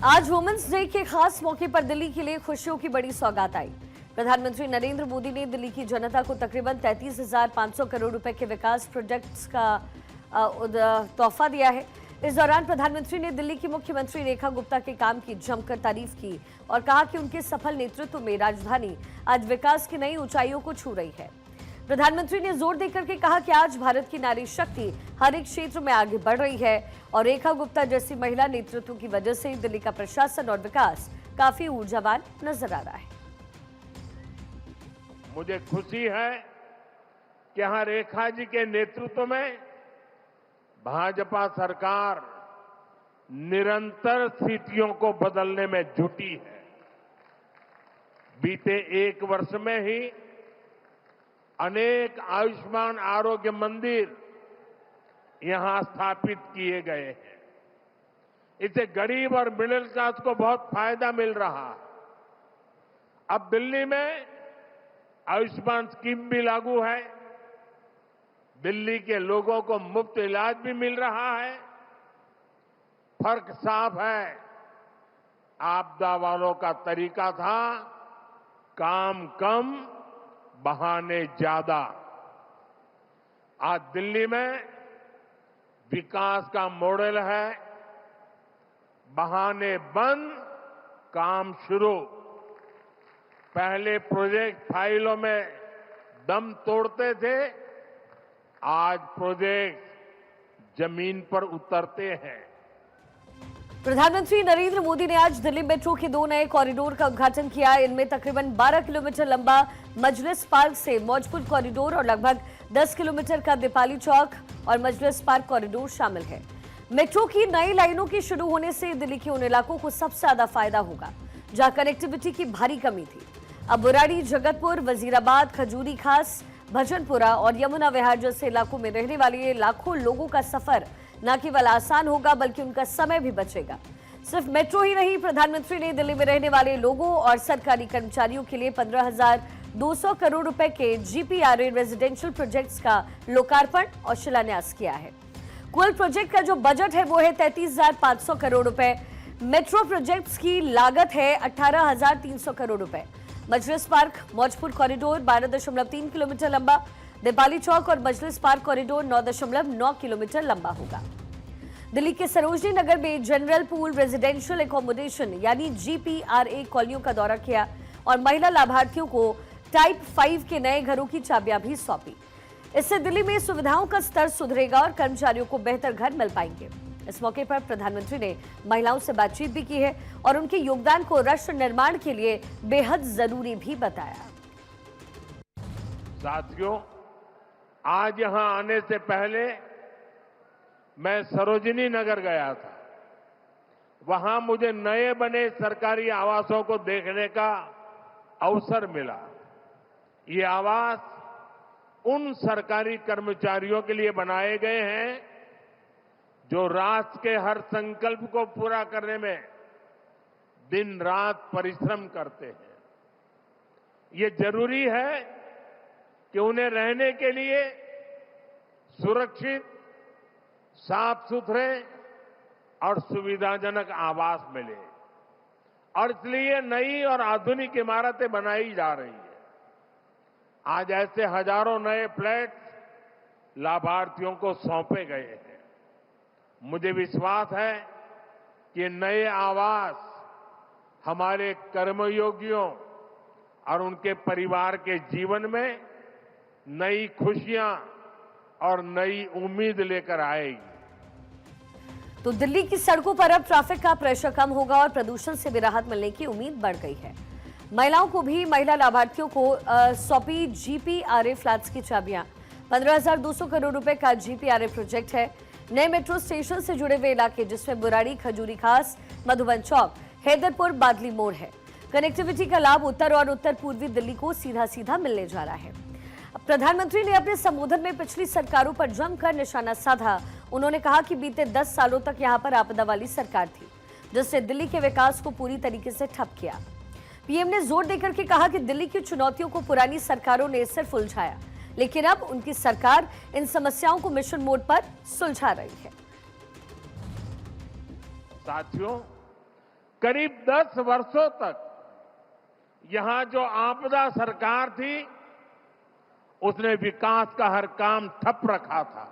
आज women's day के खास मौके पर दिल्ली के लिए खुशियों की बड़ी सौगात आई। प्रधानमंत्री नरेंद्र मोदी ने दिल्ली की जनता को तकरीबन 33,500 करोड़ रुपए के विकास प्रोजेक्ट्स का तोहफा दिया है। इस दौरान प्रधानमंत्री ने दिल्ली की मुख्यमंत्री रेखा गुप्ता के काम की जमकर तारीफ की और कहा कि उनके सफल नेतृत्व में राजधानी आज विकास की नई ऊंचाइयों को छू रही है। प्रधानमंत्री ने जोर देकर के कहा कि आज भारत की नारी शक्ति हर एक क्षेत्र में आगे बढ़ रही है और रेखा गुप्ता जैसी महिला नेतृत्व की वजह से दिल्ली का प्रशासन और विकास काफी ऊर्जावान नजर आ रहा है। मुझे खुशी है कि यहां रेखा जी के नेतृत्व में भाजपा सरकार निरंतर स्थितियों को बदलने में जुटी है। बीते एक वर्ष में ही अनेक आयुष्मान आरोग्य मंदिर यहां स्थापित किए गए हैं। इससे गरीब और मिडिल क्लास को बहुत फायदा मिल रहा है। अब दिल्ली में आयुष्मान स्कीम भी लागू है। दिल्ली के लोगों को मुफ्त इलाज भी मिल रहा है। फर्क साफ है, आपदा वालों का तरीका था काम कम बहाने ज्यादा। आज दिल्ली में विकास का मॉडल है बहाने बंद काम शुरू। पहले प्रोजेक्ट फाइलों में दम तोड़ते थे, आज प्रोजेक्ट जमीन पर उतरते हैं। प्रधानमंत्री नरेंद्र मोदी ने आज दिल्ली मेट्रो के 2 नए कॉरिडोर का उद्घाटन किया। इनमें तकरीबन 12 किलोमीटर लंबा मजलिस पार्क से मौजपुर कॉरिडोर और लगभग 10 किलोमीटर का दीपाली चौक और मजलिस पार्क कॉरिडोर शामिल है। मेट्रो की नई लाइनों के शुरू होने से दिल्ली के उन इलाकों को सबसे ज्यादा फायदा होगा जहां कनेक्टिविटी की भारी कमी थी। अब बुराड़ी, जगतपुर, वजीराबाद, खजूरी खास, भजनपुरा और यमुना विहार जैसे इलाकों में रहने वाले लाखों लोगों का सफर न केवल आसान होगा बल्कि उनका समय भी बचेगा। सिर्फ मेट्रो ही नहीं, प्रधानमंत्री ने दिल्ली में रहने वाले लोगों और सरकारी कर्मचारियों के लिए 15,200 करोड़ रुपए के जीपीआरए रेजिडेंशियल प्रोजेक्ट्स का लोकार्पण और शिलान्यास किया है। कुल प्रोजेक्ट का जो बजट है वो है 33,500 करोड़ रुपए। मेट्रो प्रोजेक्ट्स की लागत है 18,300 करोड़ रुपए। मजलिस पार्क मौजपुर कॉरिडोर 12.3 किलोमीटर लंबा, दीपाली चौक और मजलिस पार्क कॉरिडोर 9.9 किलोमीटर लंबा होगा। दिल्ली के सरोजनी नगर में जनरल पूल रेजिडेंशियल एकोमोडेशन यानी जीपीआरए कॉलोनियों का दौरा किया और महिला लाभार्थियों को टाइप 5 के नए घरों की चाबियां भी सौंपी। इससे दिल्ली में सुविधाओं का स्तर सुधरेगा और कर्मचारियों को बेहतर घर मिल पाएंगे। इस मौके पर प्रधानमंत्री ने महिलाओं से बातचीत भी की है और उनके योगदान को राष्ट्र निर्माण के लिए बेहद जरूरी भी बताया। साथियों, आज यहां आने से पहले मैं सरोजिनी नगर गया था। वहां मुझे नए बने सरकारी आवासों को देखने का अवसर मिला। ये आवास उन सरकारी कर्मचारियों के लिए बनाए गए हैं जो राष्ट्र के हर संकल्प को पूरा करने में दिन रात परिश्रम करते हैं। ये जरूरी है कि उन्हें रहने के लिए सुरक्षित, साफ सुथरे और सुविधाजनक आवास मिले और इसलिए नई और आधुनिक इमारतें बनाई जा रही है। आज ऐसे हजारों नए फ्लैट लाभार्थियों को सौंपे गए हैं। मुझे विश्वास है कि नए आवास हमारे कर्मयोगियों और उनके परिवार के जीवन में नई खुशियां और नई उम्मीद लेकर आएगी। तो दिल्ली की सड़कों पर अब ट्रैफिक का प्रेशर कम होगा और प्रदूषण से भी राहत मिलने की उम्मीद बढ़ गई है। महिलाओं को भी महिला लाभार्थियों को सौंपी जीपीआरए फ्लैट्स की चाबियां। 15,200 करोड़ रुपए का जीपीआरए प्रोजेक्ट है। नए मेट्रो स्टेशन से जुड़े हुए इलाके जिसमें बुराड़ी, खजूरी खास, मधुबन चौक, हैदरपुर, बादली मोड़ है। कनेक्टिविटी का लाभ उत्तर और उत्तर पूर्वी दिल्ली को सीधा सीधा मिलने जा रहा है। प्रधानमंत्री ने अपने संबोधन में पिछली सरकारों पर जमकर निशाना साधा। उन्होंने कहा कि बीते 10 सालों तक यहां पर आपदा वाली सरकार थी जिसने दिल्ली के विकास को पूरी तरीके से ठप किया। पीएम ने जोर देकर के कहा कि दिल्ली की चुनौतियों को पुरानी सरकारों ने सिर्फ उलझाया, लेकिन अब उनकी सरकार इन समस्याओं को मिशन मोड पर सुलझा रही है। साथियों, करीब 10 वर्षों तक यहां जो आपदा सरकार थी उसने विकास का हर काम ठप रखा था।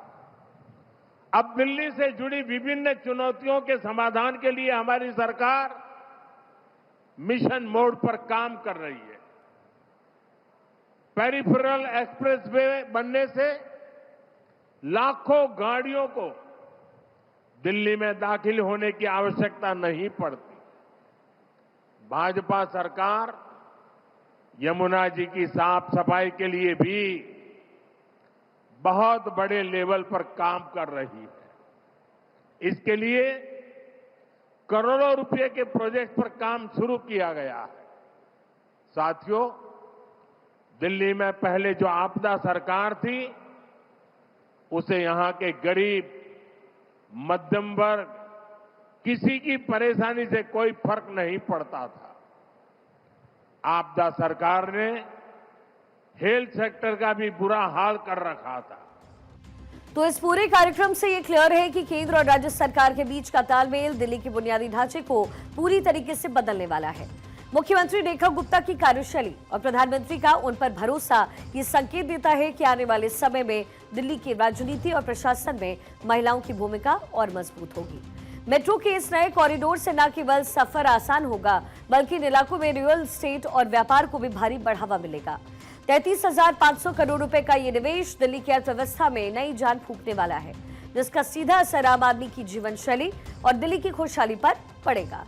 अब दिल्ली से जुड़ी विभिन्न चुनौतियों के समाधान के लिए हमारी सरकार मिशन मोड पर काम कर रही है। पेरिफेरल एक्सप्रेसवे बनने से लाखों गाड़ियों को दिल्ली में दाखिल होने की आवश्यकता नहीं पड़ती। भाजपा सरकार यमुना जी की साफ सफाई के लिए भी बहुत बड़े लेवल पर काम कर रही है। इसके लिए करोड़ों रुपए के प्रोजेक्ट पर काम शुरू किया गया है। साथियों, दिल्ली में पहले जो आपदा सरकार थी उसे यहां के गरीब, मध्यम वर्ग, किसी की परेशानी से कोई फर्क नहीं पड़ता था। आपदा सरकार ने हेल्थ सेक्टर का भी बुरा हाल कर रखा था। तो इस पूरे कार्यक्रम से ये क्लियर है कि केंद्र और राज्य सरकार के बीच का तालमेल दिल्ली के बुनियादी ढांचे को पूरी तरीके से बदलने वाला है। मुख्यमंत्री रेखा गुप्ता की कार्यशैली और प्रधानमंत्री का उन पर भरोसा ये संकेत देता है कि आने वाले समय में दिल्ली की राजनीति और प्रशासन में महिलाओं की भूमिका और मजबूत होगी। मेट्रो के इस नए कॉरिडोर से न केवल सफर आसान होगा बल्कि इन इलाकों में रियल एस्टेट और व्यापार को भी भारी बढ़ावा मिलेगा। 33,500 करोड़ रुपए का ये निवेश दिल्ली की अर्थव्यवस्था में नई जान फूंकने वाला है, जिसका सीधा असर आम आदमी की जीवन शैली और दिल्ली की खुशहाली पर पड़ेगा।